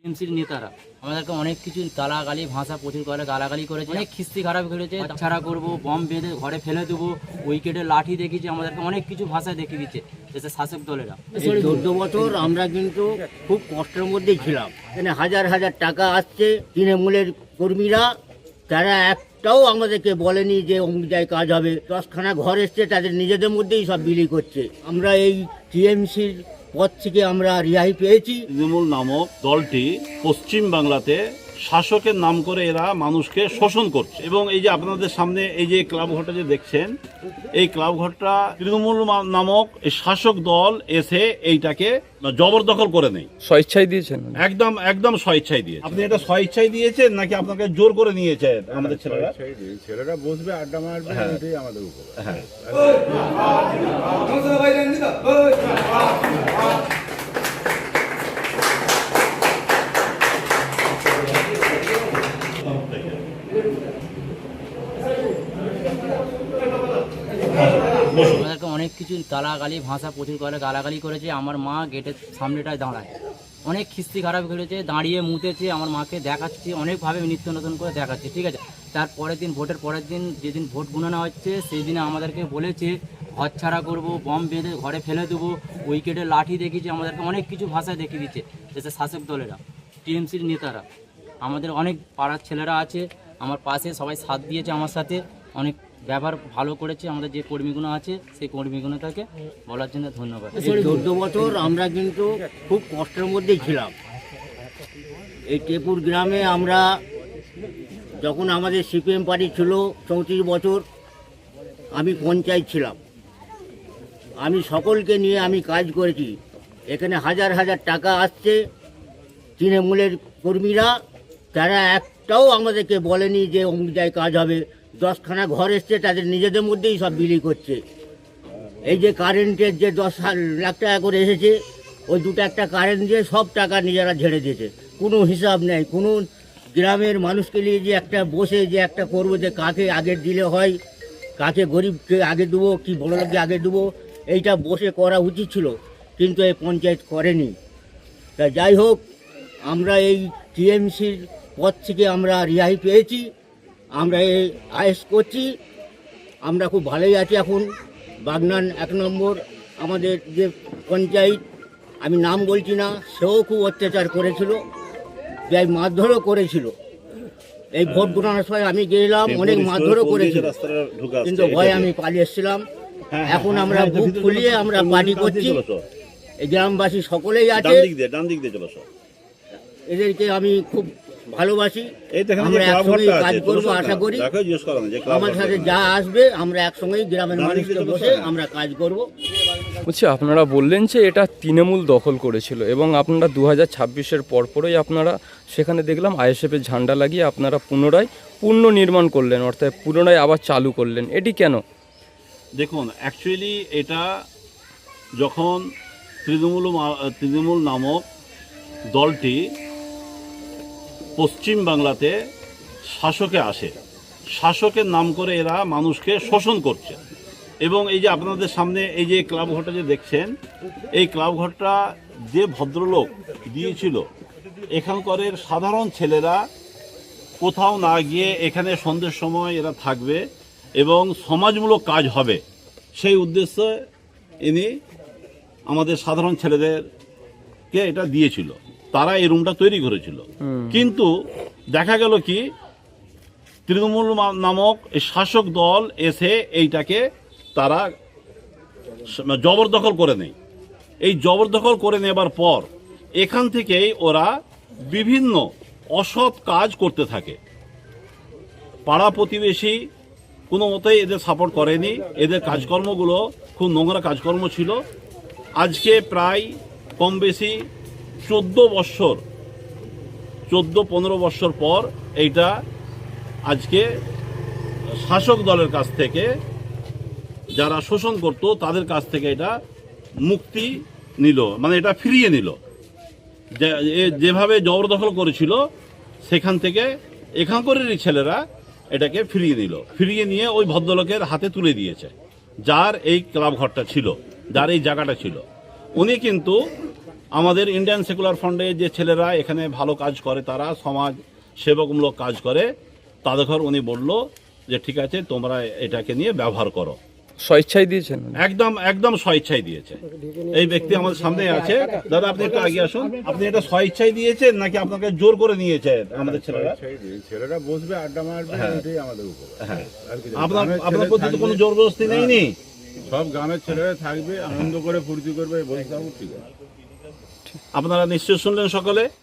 টিএমসির নেতারা আমাদেরকে অনেক কিছু গালাগালি ভাষা প্রচুর করে গালাগালি করেছে, অনেক খিস্তি খারাপ করেছে, ছাড়া করবো, বম বেঁধে ঘরে ফেলে দেবো, উইকেটে লাঠি দেখিয়েছে, আমাদেরকে অনেক কিছু ভাষায় দেখিয়ে দিচ্ছে দেশের শাসক দলেরা। 14 বছর আমরা কিন্তু খুব কষ্টের মধ্যেই ছিলাম। এখানে হাজার হাজার টাকা আসছে, তৃণমূলের কর্মীরা তারা একটাও আমাদেরকে বলেনি যে অমুক জায়গায় কাজ হবে। 10খানা ঘর এসছে, তাদের নিজেদের মধ্যেই সব বিলি করছে। আমরা এই টিএমসির পদ থেকে আমরা রেহাই পেয়েছি। তৃণমূল নামক দলটি পশ্চিম বাংলাতে শাসকের নাম করে এরা মানুষকে শোষণ করছে, এবং এই যে আপনাদের সামনে এই যে ক্লাব ঘরটা যে দেখছেন, এই ক্লাব ঘরটা তৃণমূল নামক এই শাসক দল এসে এইটাকে জবরদখল করে নেই। স্বেচ্ছায় দিয়েছেন? একদম স্বেচ্ছায় দিয়ে। আপনি এটা স্বেচ্ছায় দিয়েছেন নাকি আপনাকে জোর করে নিয়েছে আমাদের ছেলেরা? ছেলেরা বসবে, আড্ডা মারবে, এটাই আমাদের উপর। হ্যাঁ, আমাদেরকে অনেক কিছু গালাগালি ভাষা প্রচুর করে গালাগালি করেছে। আমার মা গেটের সামনেটায় দাঁড়ায়, অনেক খিস্তি খারাপ করেছে, দাঁড়িয়ে মুতেছে, আমার মাকে দেখাচ্ছে, অনেকভাবে নিত্য নতুন করে দেখাচ্ছে, ঠিক আছে। তার পরের দিন, ভোটের পরের দিন, যেদিন ভোট গণনা হচ্ছে সেই দিনে আমাদেরকে বলেছে ঘর ছাড়া করবো, বম বেঁধে ঘরে ফেলে দেবো, উইকেটে লাঠি দেখিয়েছে, আমাদেরকে অনেক কিছু ভাষায় দেখিয়ে দিচ্ছে দেশের শাসক দলেরা, টিএমসির নেতারা। আমাদের অনেক পাড়ার ছেলেরা আছে আমার পাশে, সবাই সাথ দিয়েছে আমার সাথে, অনেক ব্যবহার ভালো করেছে। আমাদের যে কর্মীগুলো আছে সেই কর্মীগুলোটাকে বলার জন্য ধন্যবাদ। 14 বছর আমরা কিন্তু খুব কষ্টের মধ্যেই ছিলাম। এই টেপুর গ্রামে আমরা যখন আমাদের সিপিএম পার্টি ছিল 34 বছর, আমি পঞ্চায়েত ছিলাম। আমি সকলকে নিয়ে আমি কাজ করেছি। এখানে হাজার হাজার টাকা আসছে, তৃণমূলের কর্মীরা তারা একটাও আমাদেরকে বলেনি যে অমুক জায়গায় কাজ হবে। 10খানা ঘর এসছে, তাদের নিজেদের মধ্যেই সব বিলি করছে। এই যে কারেন্টের যে 10 লাখ টাকা করে এসেছে, ওই দুটো একটা কারেন্ট দিয়ে সব টাকা নিজেরা ঝেড়ে দিয়েছে, কোনো হিসাব নেই। কোনো গ্রামের মানুষকে নিয়ে যে একটা বসে যে একটা করবো যে কাকে আগে দিলে হয়, কাকে গরিবকে আগে দেবো কি বড় লোককে আগে দেবো, এইটা বসে করা উচিত ছিল, কিন্তু এই পঞ্চায়েত করেনি। তা যাই হোক, আমরা এই টিএমসির পদ থেকে আমরা রেহাই পেয়েছি, আমরা এই আয়েস করছি, আমরা খুব ভালোই আছি। এখন বাগনান 1 নম্বর আমাদের যে পঞ্চায়েত, আমি নাম বলছি না, সেও খুব অত্যাচার করেছিল, যাই মারধরও করেছিল। এই ভোট গণনার সময় আমি গেলাম, অনেক মারধরও করেছিল, কিন্তু ভয়ে আমি পালিয়ে এসেছিলাম। এখন আমরা বুক ফুলিয়ে আমরা পার্টি করছি, এই গ্রামবাসী সকলেই আছে। ডান দিক দিয়ে চলো সব। এদেরকে আমি খুব ভালোবাসি, আমরা একসঙ্গে কাজ করবো আশা করি। আমার সাথে যা আসবে আমরা একসঙ্গেই গ্রামের মানুষকে বসে আমরা কাজ করব। বলছি, আপনারা বললেন যে এটা তৃণমূল দখল করেছিল, এবং আপনারা 2026-এর পরপরই আপনারা সেখানে দেখলাম আইএসএফের ঝান্ডা লাগিয়ে আপনারা পুনরায় পুনর্নির্মাণ করলেন, অর্থাৎ পুনরায় আবার চালু করলেন। এটি কেন? দেখুন, অ্যাকচুয়ালি এটা যখন তৃণমূল নামক দলটি পশ্চিম বাংলাতে শাসকে আসে, শাসকের নাম করে এরা মানুষকে শোষণ করছে, এবং এই যে আপনাদের সামনে এই যে ক্লাব ঘরটা যে দেখছেন, এই ক্লাব ঘরটা যে ভদ্রলোক দিয়েছিল, এখানকার সাধারণ ছেলেরা কোথাও না গিয়ে এখানে সন্ধ্যের সময় এরা থাকবে এবং সমাজমূলক কাজ হবে, সেই উদ্দেশ্যে ইনি আমাদের সাধারণ ছেলেদেরকে এটা দিয়েছিল, তারা এই রুমটা তৈরি করেছিল। কিন্তু দেখা গেল কি, তৃণমূল নামক এই শাসক দল এসে এইটাকে তারা জবরদখল করে নেয়। এই জবরদখল করে নেবার পর এখান থেকেই ওরা বিভিন্ন অসৎ কাজ করতে থাকে। পাড়া প্রতিবেশী কোনো মতেই এদের সাপোর্ট করেনি, এদের কাজকর্মগুলো খুব নোংরা কাজকর্ম ছিল। আজকে প্রায় কম বেশি 14-15 বছর পর এইটা আজকে শাসক দলের কাছ থেকে, যারা শোষণ করত তাদের কাছ থেকে এটা মুক্তি নিল, মানে এটা ফিরিয়ে নিল। যেভাবে জবরদখল করেছিল সেখান থেকে এখানকারেরই ছেলেরা এটাকে ফিরিয়ে নিল, ফিরিয়ে নিয়ে ওই ভদ্রলোকের হাতে তুলে দিয়েছে, যার এই ক্লাব ঘরটা ছিল, যার এই জায়গাটা ছিল। উনি কিন্তু আমাদের ইন্ডিয়ান সেকুলার ফ্রন্টে যে ছেলেরা এখানে ভালো কাজ করে, তারা সমাজ সেবকমূলক কাজ করে, তাদের ঘর উনি বলল যে ঠিক আছে তোমরা এটাকে নিয়ে ব্যবহার করো। স্বেচ্ছায় দিয়েছেন? একদম একদম স্বেচ্ছায় দিয়েছে। এই ব্যক্তি আমাদের সামনে আছে। দাদা আপনি একটু আগে আসুন। আপনি এটা স্বেচ্ছায় দিয়েছেন নাকি আপনাকে জোর করে নিয়েছে আমাদের ছেলেরা? ছেলেরা বসবে, আড্ডা মারবে, এটাই আমাদের উপকার। হ্যাঁ, আর কিছু না। আপনার গ্রামের আপনার ছেলে প্রতি তো থাকবে, কোনো জোরজবস্তি নেইনি। সব গ্রামের ছেলেরা থাকবে, আনন্দ করে ফুর্তি করবে, বসে থাকবো, ঠিক আছে। আপনারা নিশ্চয় শুনলেন সকলে।